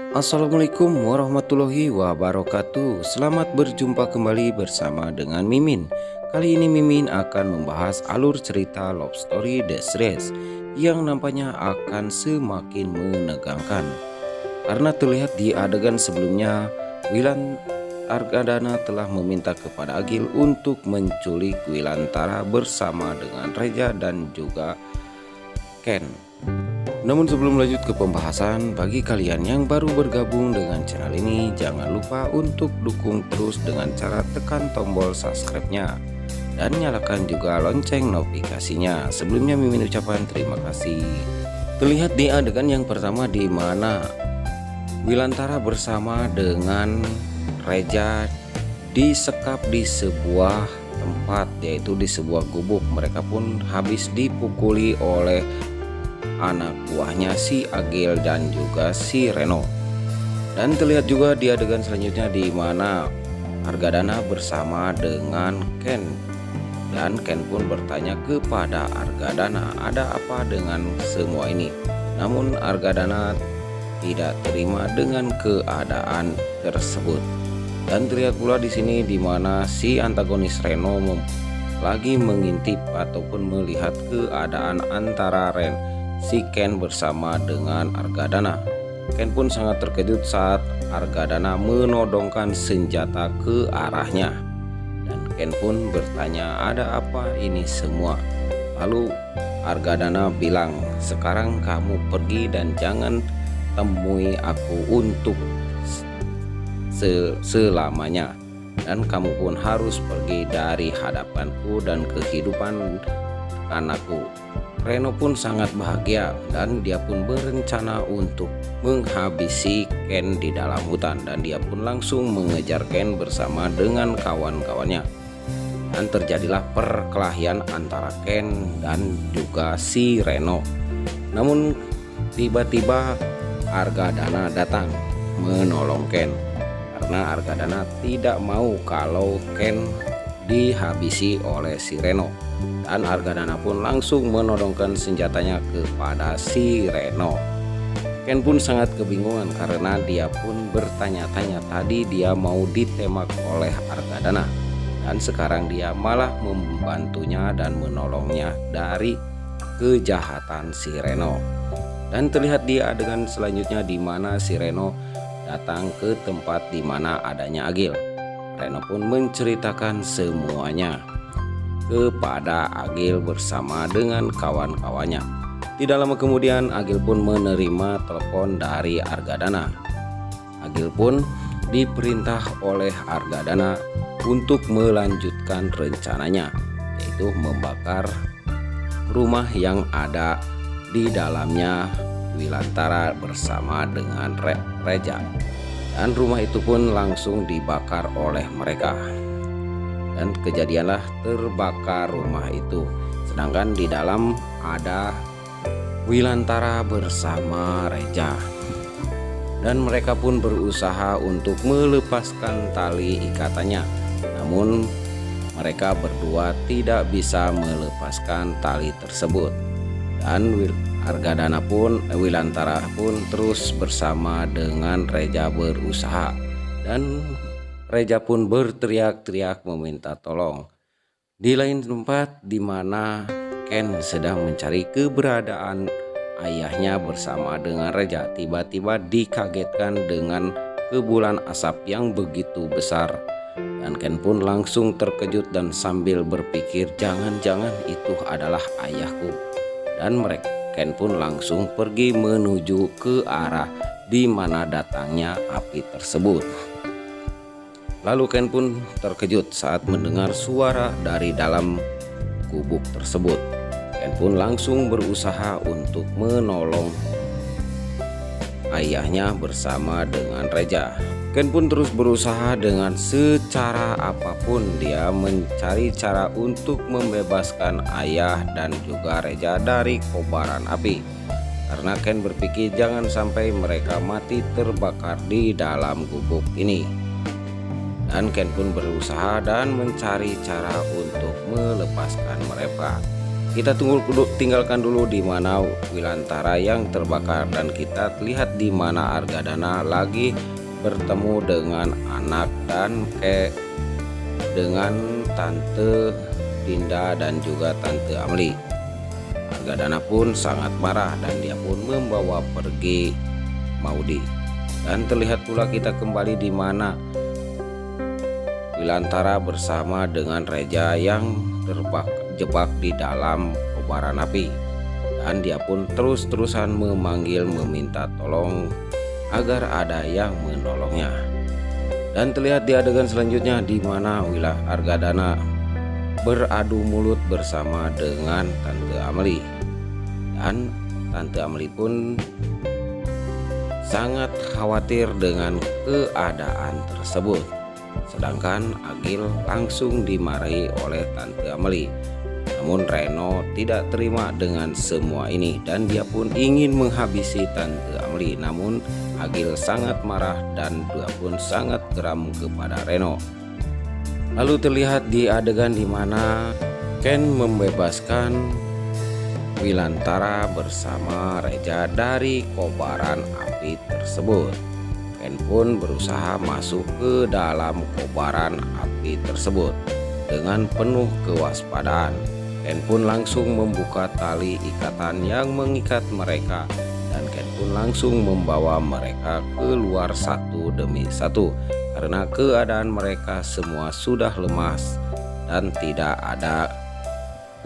Assalamualaikum warahmatullahi wabarakatuh. Selamat berjumpa kembali bersama dengan Mimin. Kali ini Mimin akan membahas alur cerita Love Story The Series yang nampaknya akan semakin menegangkan. Karena terlihat di adegan sebelumnya, Wilan Argadana telah meminta kepada Agil untuk menculik Wilantara bersama dengan Reja dan juga Ken. Namun sebelum lanjut ke pembahasan, bagi kalian yang baru bergabung dengan channel ini, jangan lupa untuk dukung terus dengan cara tekan tombol subscribe-nya dan nyalakan juga lonceng notifikasinya. Sebelumnya Mimin ucapkan terima kasih. Terlihat di adegan yang pertama di mana Wilantara bersama dengan Reja disekap di sebuah tempat, yaitu di sebuah gubuk. Mereka pun habis dipukuli oleh anak buahnya si Agil dan juga si Reno. Dan terlihat juga di adegan selanjutnya di mana Argadana bersama dengan Ken, dan Ken pun bertanya kepada Argadana ada apa dengan semua ini. Namun Argadana tidak terima dengan keadaan tersebut. Dan terlihat pula di sini di mana si antagonis Reno lagi mengintip ataupun melihat keadaan antara si Ken bersama dengan Argadana. Ken pun sangat terkejut saat Argadana menodongkan senjata ke arahnya. Dan Ken pun bertanya ada apa ini semua. Lalu Argadana bilang, sekarang kamu pergi dan jangan temui aku untuk selamanya. Dan kamu pun harus pergi dari hadapanku dan kehidupan anakku. Reno pun sangat bahagia dan dia pun berencana untuk menghabisi Ken di dalam hutan, dan dia pun langsung mengejar Ken bersama dengan kawan-kawannya. Dan terjadilah perkelahian antara Ken dan juga si Reno. Namun tiba-tiba Argadana datang menolong Ken karena Argadana tidak mau kalau Ken dihabisi oleh si Reno. Dan Argadana pun langsung menodongkan senjatanya kepada si Reno. Ken pun sangat kebingungan karena dia pun bertanya-tanya, tadi dia mau ditembak oleh Argadana dan sekarang dia malah membantunya dan menolongnya dari kejahatan si Reno. Dan terlihat di adegan selanjutnya di mana si Reno datang ke tempat di mana adanya Agil. Reno pun menceritakan semuanya kepada Agil bersama dengan kawan-kawannya. Tidak lama kemudian Agil pun menerima telepon dari Argadana. Agil pun diperintah oleh Argadana untuk melanjutkan rencananya, yaitu membakar rumah yang ada di dalamnya Wilantara bersama dengan Reja. Dan rumah itu pun langsung dibakar oleh mereka. Dan kejadianlah terbakar rumah itu, sedangkan di dalam ada Wilantara bersama Reja. Dan mereka pun berusaha untuk melepaskan tali ikatannya, namun mereka berdua tidak bisa melepaskan tali tersebut. Dan Wilantara pun terus bersama dengan Reja berusaha, dan Reja pun berteriak-teriak meminta tolong. Di lain tempat di mana Ken sedang mencari keberadaan ayahnya bersama dengan Reja, tiba-tiba dikagetkan dengan kepulan asap yang begitu besar. Dan Ken pun langsung terkejut dan sambil berpikir jangan-jangan itu adalah ayahku. Dan Ken pun langsung pergi menuju ke arah di mana datangnya api tersebut. Lalu Ken pun terkejut saat mendengar suara dari dalam gubuk tersebut. Ken pun langsung berusaha untuk menolong ayahnya bersama dengan Reja. Ken pun terus berusaha dengan secara apapun, dia mencari cara untuk membebaskan ayah dan juga Reja dari kobaran api. Karena Ken berpikir jangan sampai mereka mati terbakar di dalam gubuk ini. Dan Ken pun berusaha dan mencari cara untuk melepaskan mereka. Kita tinggalkan dulu di mana Wilantara yang terbakar, dan kita lihat di mana Argadana lagi bertemu dengan anak dan dengan Tante Dinda dan juga Tante Amli. Argadana pun sangat marah dan dia pun membawa pergi Maudi. Dan terlihat pula kita kembali di mana Wilantara bersama dengan Reja yang terjebak di dalam kobaran api, dan dia pun terus-terusan meminta tolong agar ada yang menolongnya. Dan terlihat di adegan selanjutnya di mana Argadana beradu mulut bersama dengan Tante Amli, dan Tante Amli pun sangat khawatir dengan keadaan tersebut. Sedangkan Agil langsung dimarahi oleh Tante Amli. Namun Reno tidak terima dengan semua ini dan dia pun ingin menghabisi Tante Amli. Namun Agil sangat marah dan dia pun sangat geram kepada Reno. Lalu terlihat di adegan di mana Ken membebaskan Wilantara bersama Reja dari kobaran api tersebut. Ken pun berusaha masuk ke dalam kobaran api tersebut dengan penuh kewaspadaan. Ken pun langsung membuka tali ikatan yang mengikat mereka, dan Ken pun langsung membawa mereka keluar satu demi satu karena keadaan mereka semua sudah lemas dan tidak ada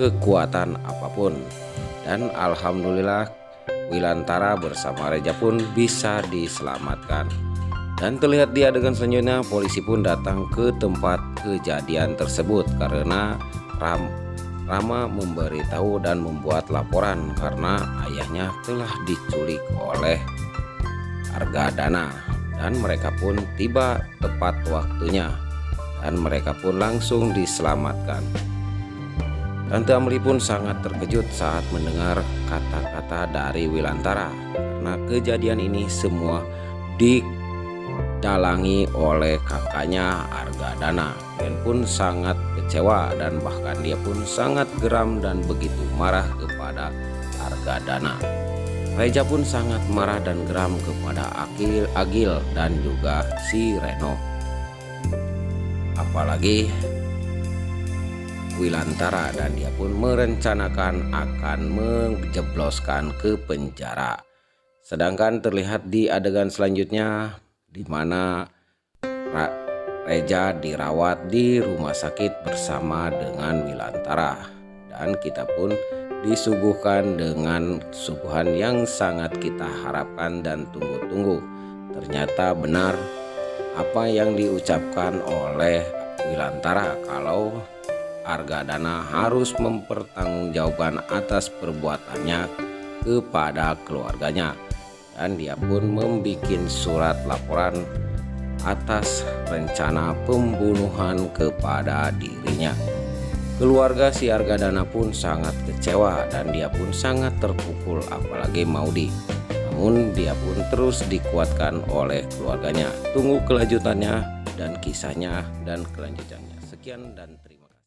kekuatan apapun. Dan alhamdulillah Wilantara bersama Reja pun bisa diselamatkan. Dan terlihat di adegan selanjutnya polisi pun datang ke tempat kejadian tersebut karena Rama memberitahu dan membuat laporan karena ayahnya telah diculik oleh Argadana, dan mereka pun tiba tepat waktunya dan mereka pun langsung diselamatkan. Tante Amli pun sangat terkejut saat mendengar kata-kata dari Wilantara karena kejadian ini semua didalangi oleh kakaknya Argadana. Ken pun sangat kecewa dan bahkan dia pun sangat geram dan begitu marah kepada Argadana. Reja pun sangat marah dan geram kepada Agil dan juga si Reno. Apalagi Wilantara, dan dia pun merencanakan akan menjebloskan ke penjara. Sedangkan terlihat di adegan selanjutnya di mana Reja dirawat di rumah sakit bersama dengan Wilantara, dan kita pun disuguhkan dengan suguhan yang sangat kita harapkan dan tunggu-tunggu. Ternyata benar apa yang diucapkan oleh Wilantara kalau Argadana harus mempertanggungjawabkan atas perbuatannya kepada keluarganya, dan dia pun membuat surat laporan atas rencana pembunuhan kepada dirinya. Keluarga si Argadana pun sangat kecewa dan dia pun sangat terpukul, apalagi Maudi. Namun dia pun terus dikuatkan oleh keluarganya. Tunggu kelanjutannya dan kisahnya dan kelanjutannya. Sekian dan terima kasih.